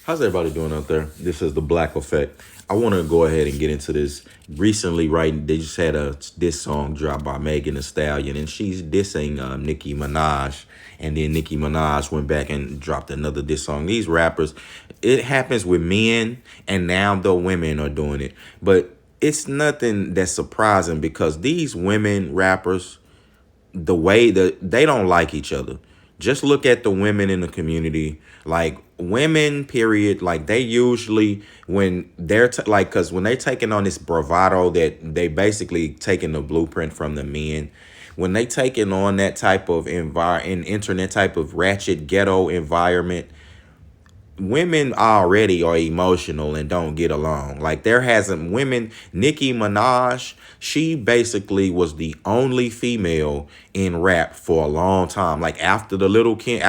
How's everybody doing out there? This is the Black Effect. I want to go ahead and get into this. Recently, right, they just had a diss song dropped by Megan Thee Stallion, and she's dissing Nicki Minaj. And then Nicki Minaj went back and dropped another diss song. These rappers, it happens with men, and now the women are doing it. But it's nothing that's surprising because these women rappers, the way that they don't like each other. Just look at the women in the community. Like women, period. Like they usually when they're like, because when they taking on this bravado that they basically taking the blueprint from the men. When they taking on that type of internet type of ratchet ghetto environment, women already are emotional and don't get along. Like there hasn't women. Nicki Minaj, she basically was the only female in rap for a long time. Like after Lil Kim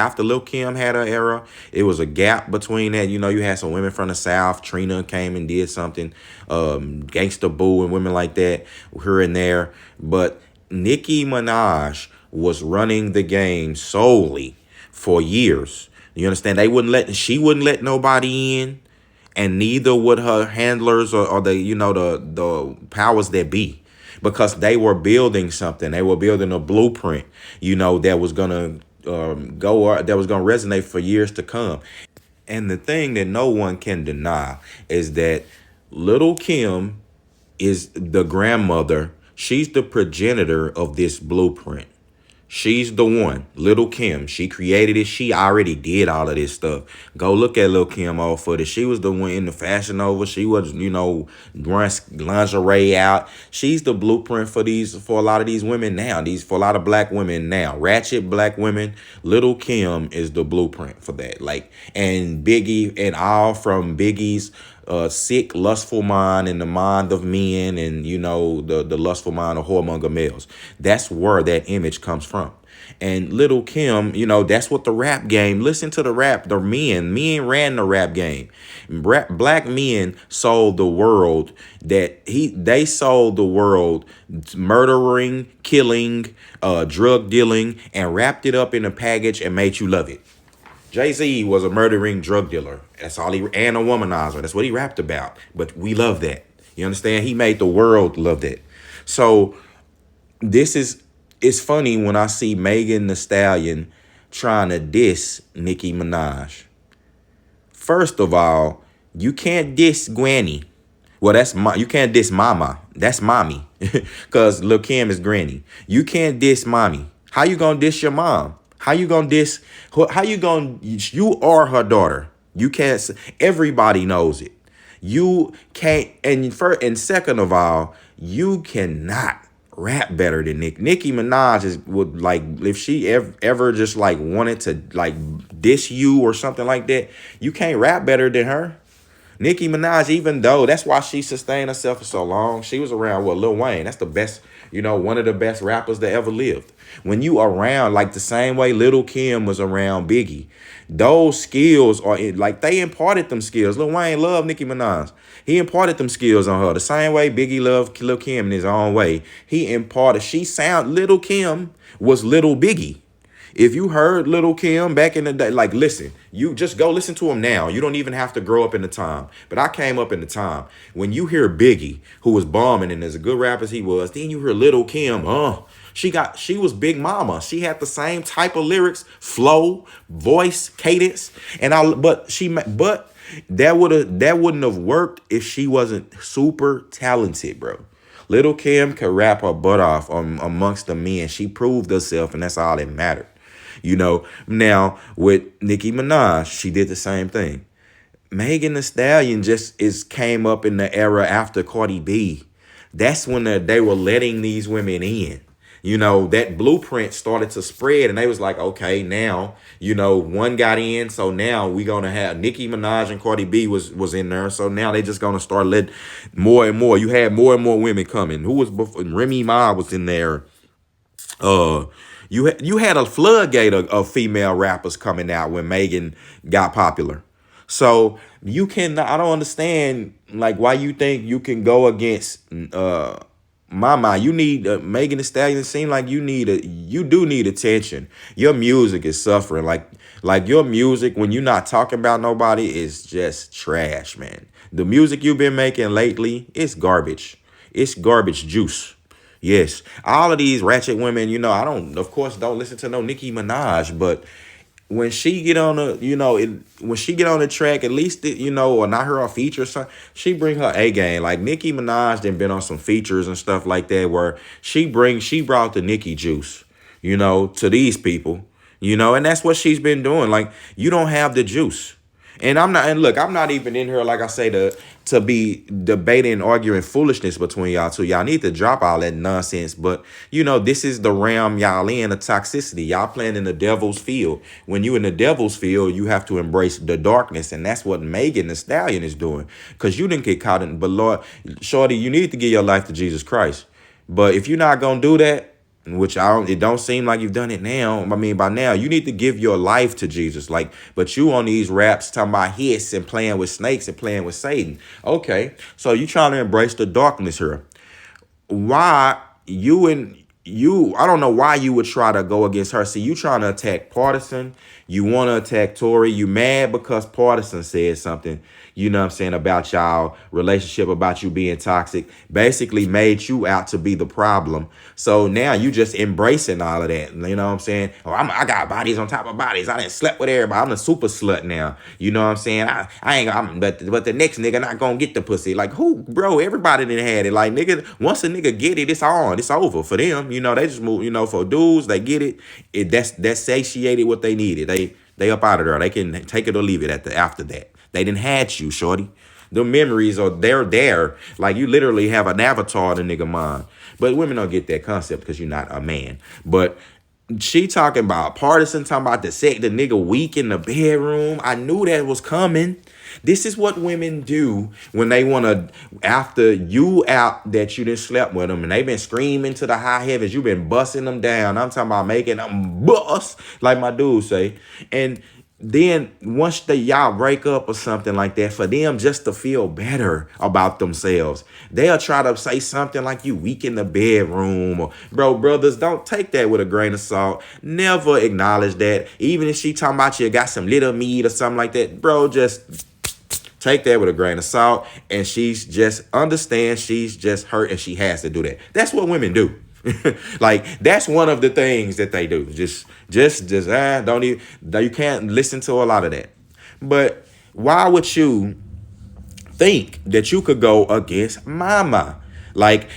had her era, it was a gap between that. You know, you had some women from the South. Trina came and did something, Gangsta Boo and women like that here and there. But Nicki Minaj was running the game solely for years. You understand? She wouldn't let nobody in, and neither would her handlers or the, the powers that be, because they were building something. They were building a blueprint, that was gonna that was gonna resonate for years to come. And the thing that no one can deny is that Little Kim is the grandmother. She's the progenitor of this blueprint. She's the one, Little Kim. She created it. She already did all of this stuff. Go look at Little Kim all footage. She was the one in the Fashion Nova. She was, wearing lingerie out. She's the blueprint for a lot of these women now. For a lot of black women now, ratchet black women. Little Kim is the blueprint for that. Like, and Biggie, and all from Biggie's sick, lustful mind and the mind of men, and the lustful mind of whoremonger males. That's where that image comes from. And Little Kim, that's what the rap game. Listen to the rap. The men ran the rap game. Black men sold the world. They sold the world murdering, killing, drug dealing, and wrapped it up in a package and made you love it. Jay-Z was a murdering drug dealer. That's all and a womanizer. That's what he rapped about. But we love that. You understand? He made the world love that. So it's funny when I see Megan Thee Stallion trying to diss Nicki Minaj. First of all, you can't diss Granny. Well, you can't diss Mama. That's Mommy. Because Lil Kim is Granny. You can't diss Mommy. How you gonna diss your mom? How you gonna diss? You are her daughter. You can't. Everybody knows it. You can't. And second of all, you cannot rap better than Nicki Minaj would, like, if she ever just like wanted to like diss you or something like that, you can't rap better than her. Nicki Minaj, even though that's why she sustained herself for so long, she was around with Lil Wayne. That's the best, one of the best rappers that ever lived. When you around, like the same way Little Kim was around Biggie, those skills like they imparted them skills. Lil Wayne loved Nicki Minaj. He imparted them skills on her. The same way Biggie loved Lil Kim in his own way. Little Kim was Little Biggie. If you heard Little Kim back in the day, like, listen, you just go listen to him now. You don't even have to grow up in the time. But I came up in the time. When you hear Biggie, who was bombing and as a good rapper as he was, then you hear Little Kim, she was Big Mama. She had the same type of lyrics, flow, voice, cadence, but that wouldn't have worked if she wasn't super talented, bro. Little Kim could rap her butt off amongst the men. She proved herself, and that's all that mattered. Now with Nicki Minaj, she did the same thing. Megan Thee Stallion came up in the era after Cardi B. That's when they were letting these women in. That blueprint started to spread, and they was like, okay, now, one got in, so now we gonna have Nicki Minaj and Cardi B was in there, so now they just gonna start letting more and more. You had more and more women coming. Who was before? Remy Ma was in there. You had a floodgate of female rappers coming out when Megan got popular. So I don't understand like why you think you can go against Mama, you need Megan Thee Stallion. It seem like you do need attention. Your music is suffering. Like your music when you're not talking about nobody is just trash, man. The music you've been making lately, it's garbage. It's garbage juice. Yes, all of these ratchet women, I don't, of course, don't listen to no Nicki Minaj, but when she get on the, when she get on the track, at least, or not her on feature or something, she bring her A game. Like Nicki Minaj then been on some features and stuff like that where she brought the Nicki juice, to these people, and that's what she's been doing. Like, you don't have the juice. And look, I'm not even in here, like I say, to be debating and arguing foolishness between y'all two. Y'all need to drop all that nonsense. But, this is the realm y'all in, the toxicity. Y'all playing in the devil's field. When you in the devil's field, you have to embrace the darkness. And that's what Megan Thee Stallion is doing. Because you didn't get caught in, but Lord, shorty, you need to give your life to Jesus Christ. But if you're not going to do that, which it don't seem like you've done it now. I mean, by now, you need to give your life to Jesus. But you on these raps talking about hits and playing with snakes and playing with Satan. Okay, so you trying to embrace the darkness here. Why I don't know why you would try to go against her. See, you trying to attack Partisan. You want to attack Tory. You mad because Partisan said something, about y'all relationship, about you being toxic, basically made you out to be the problem. So now you just embracing all of that. You know what I'm saying? Oh, I got bodies on top of bodies. I didn't slept with everybody. I'm a super slut now. You know what I'm saying? But the next nigga not gonna get the pussy. Like, who, bro? Everybody done had it. Like, nigga, once a nigga get it, it's on. It's over for them. They just move. For dudes, they get it. That's satiated what they needed. They up out of there. They can take it or leave it after that. They didn't had you, shorty. The memories they're there. Like, you literally have an avatar in the nigga mind. But women don't get that concept because you're not a man. But she talking about Partisan, talking about the nigga weak in the bedroom. I knew that was coming. This is what women do when they want to, after you out that you didn't slept with them and they been screaming to the high heavens, you been busting them down. I'm talking about making them bust, like my dude say. And then once y'all break up or something like that, for them just to feel better about themselves, they'll try to say something like you weak in the bedroom. Or, brothers, don't take that with a grain of salt. Never acknowledge that. Even if she talking about you got some little meat or something like that, bro, just take that with a grain of salt. And she's just hurt and she has to do that. That's what women do. Like, that's one of the things that they do. Don't even, you can't listen to a lot of that. But why would you think that you could go against Mama? Like,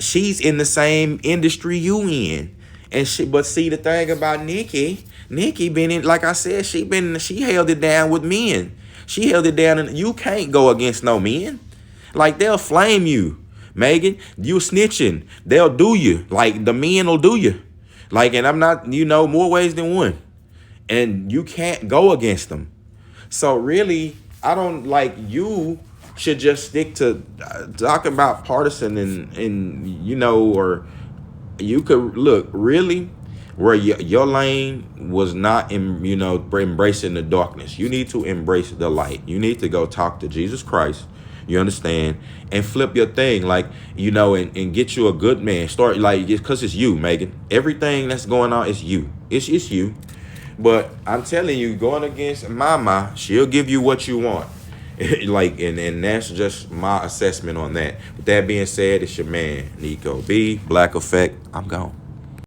she's in the same industry you in. But see, the thing about Nicki been in, like I said, she held it down with men. She held it down, and you can't go against no men. Like, they'll flame you. Megan, you snitching. They'll do you. Like, the men will do you. Like, and I'm not, more ways than one. And you can't go against them. So really, I don't, you should just stick to talking about Partisan and or you could look really where your lane was not embracing the darkness. You need to embrace the light. You need to go talk to Jesus Christ. You understand? And flip your thing, and get you a good man. Start, because it's you, Megan. Everything that's going on is you. It's you. But I'm telling you, going against Mama, she'll give you what you want. And that's just my assessment on that. With that being said, it's your man, Nico B. Black Effect. I'm gone.